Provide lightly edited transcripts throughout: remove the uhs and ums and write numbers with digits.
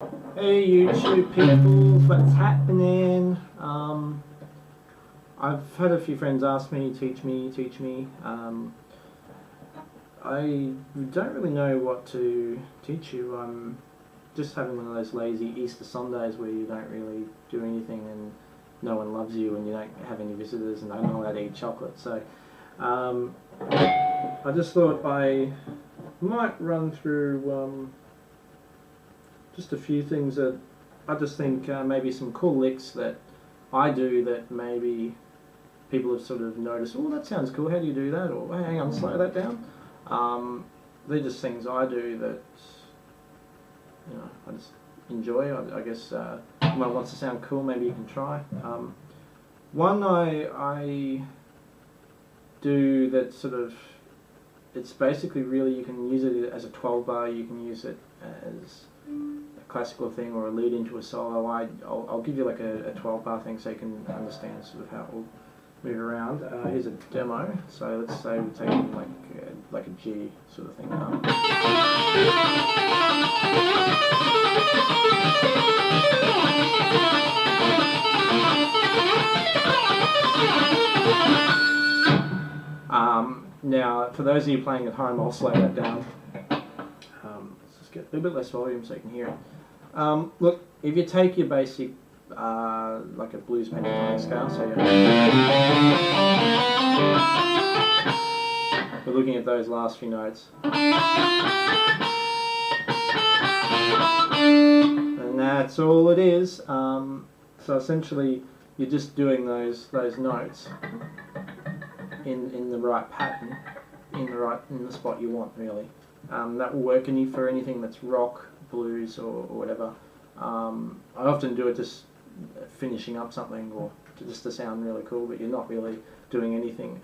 Hey YouTube people, what's happening? I've had a few friends ask me, teach me. I don't really know what to teach you. I'm just having one of those lazy Easter Sundays where you don't really do anything and no one loves you and you don't have any visitors and I'm not allowed to eat chocolate. So I just thought I might run through just a few things that I just think maybe some cool licks that I do that maybe people have sort of noticed, oh, that sounds cool, how do you do that? Or hey, hang on, slow that down. They're just things I do that, you know, I just enjoy. I guess anyone wants to sound cool, maybe you can try. One I do that sort of, it's basically really, you can use it as a 12 bar, you can use it as a classical thing or a lead into a solo. I'll give you like a 12 bar thing so you can understand sort of how it will move around. Here's a demo. So let's say we're taking like a G sort of thing. Now, for those of you playing at home, I'll slow that down. Let's just get a little bit less volume so you can hear it. Look, if you take your basic, like a blues pentatonic scale, so we're looking at those last few notes. And that's all it is. So essentially, you're just doing those notes in the right pattern, in the spot you want, really. That will work for anything that's rock, blues, or whatever. I often do it just finishing up something or just to sound really cool, but you're not really doing anything.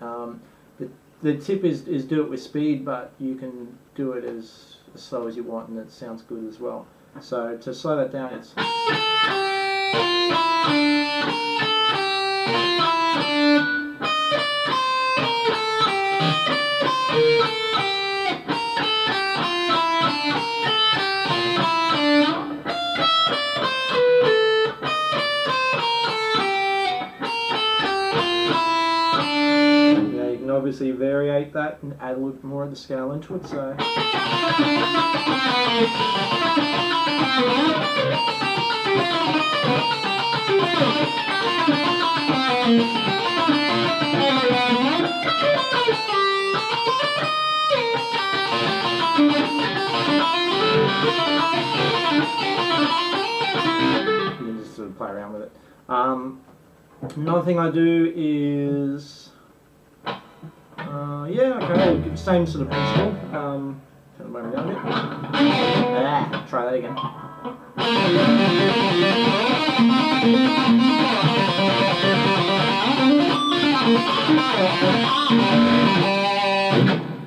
The tip is do it with speed, but you can do it as slow as you want and it sounds good as well. So to slow that down, it's obviously variate that and add a little bit more of the scale into it. So you can just sort of play around with it. Another thing I do is yeah, okay, same sort of principle. Turn the volume down a bit. Try that again.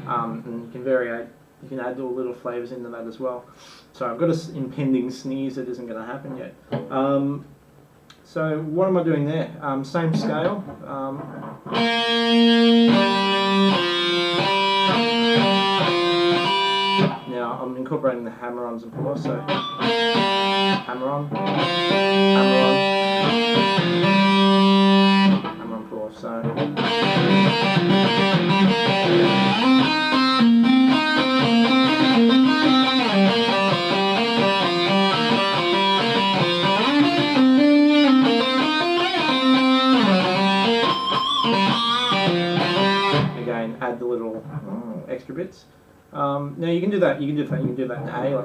And you can variate. You can add all little flavours into that as well. So I've got an impending sneeze that isn't going to happen yet. So what am I doing there? Same scale. Now I'm incorporating the hammer-ons and pull-offs, so hammer-on, hammer-on, hammer-on, pull-off, so again, add the little extra bits. Now you can do that. You can do that in A.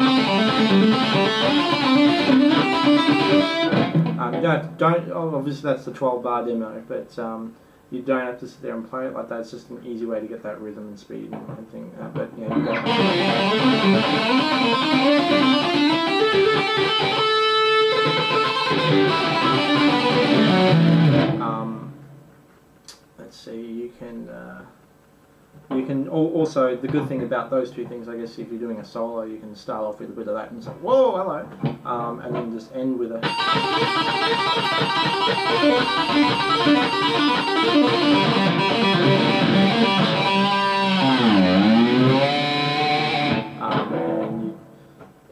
Like, obviously that's the 12 bar demo, but you don't have to sit there and play it like that. It's just an easy way to get that rhythm and speed and everything. But yeah, you let's see. You can also, the good thing about those two things, I guess, if you're doing a solo, you can start off with a bit of that and say, whoa, hello, and then just end with a.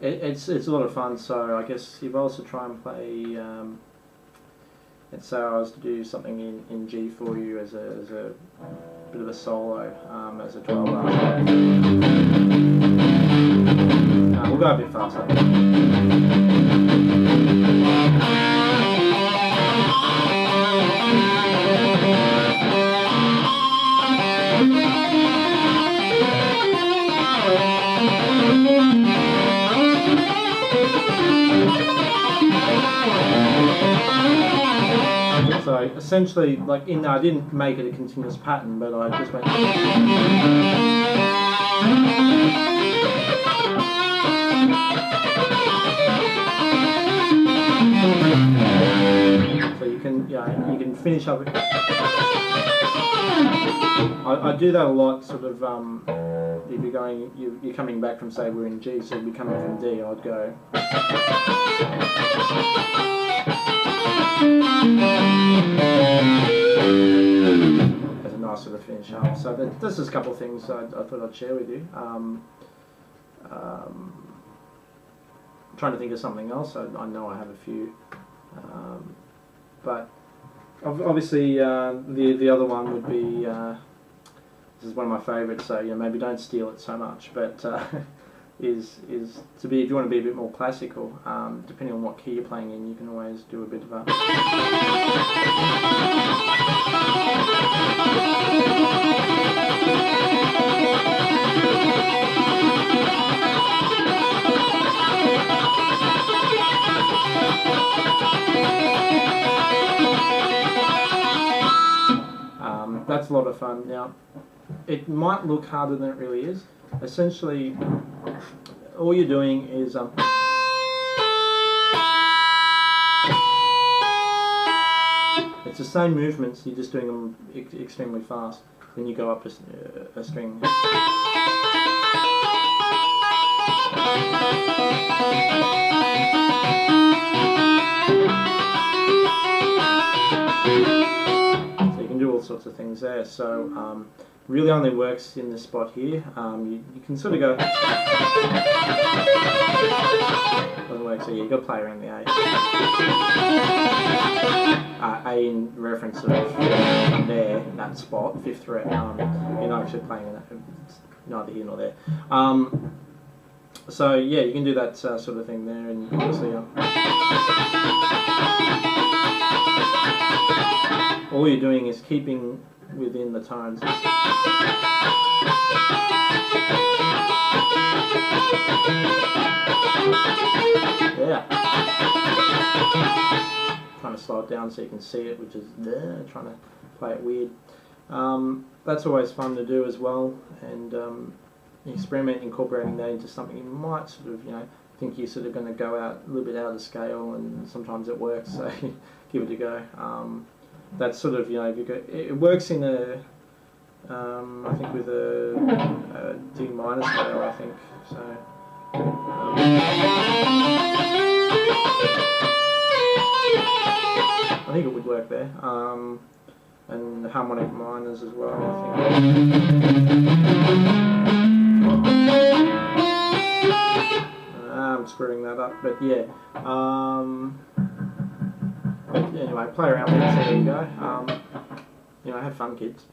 And it's a lot of fun. So I guess if I was to try and play, let's say I was to do something in G for you as a bit of a solo, as a 12 bar. We'll go a bit faster. So essentially, like I didn't make it a continuous pattern, but I just went. So you can finish up. I do that a lot, sort of. If you're coming back from, say, we're in G, so you're coming from D, I'd go. As a nice sort of finish up. So this is a couple of things I thought I'd share with you. Trying to think of something else. I know I have a few, but obviously the other one would be. This is one of my favourites. So maybe don't steal it so much, but is to be, if you want to be a bit more classical, depending on what key you're playing in, you can always do a bit of a. That's a lot of fun. Now, it might look harder than it really is. Essentially, all you're doing is it's the same movements. You're just doing them extremely fast. Then you go up a string. All sorts of things there, so really only works in this spot here. You can sort of go. Doesn't work, so you got to play around the A. A in reference of there, in that spot, 5th fret. You're not actually playing in that. It's neither here nor there. So yeah, you can do that sort of thing there, and obviously. All you're doing is keeping within the tones. Yeah. Trying to slow it down so you can see it, which is there. Trying to play it weird. That's always fun to do as well, and experiment incorporating that into something you might sort of, think you're sort of going to go out a little bit out of scale, and sometimes it works. So give it a go. That's sort of, if you go, it works in a, I think with a D minor scale, I think. So. I think it would work there. And harmonic minors as well, I think. I'm screwing that up, but yeah. But anyway, play around with it, so there you go. Have fun, kids.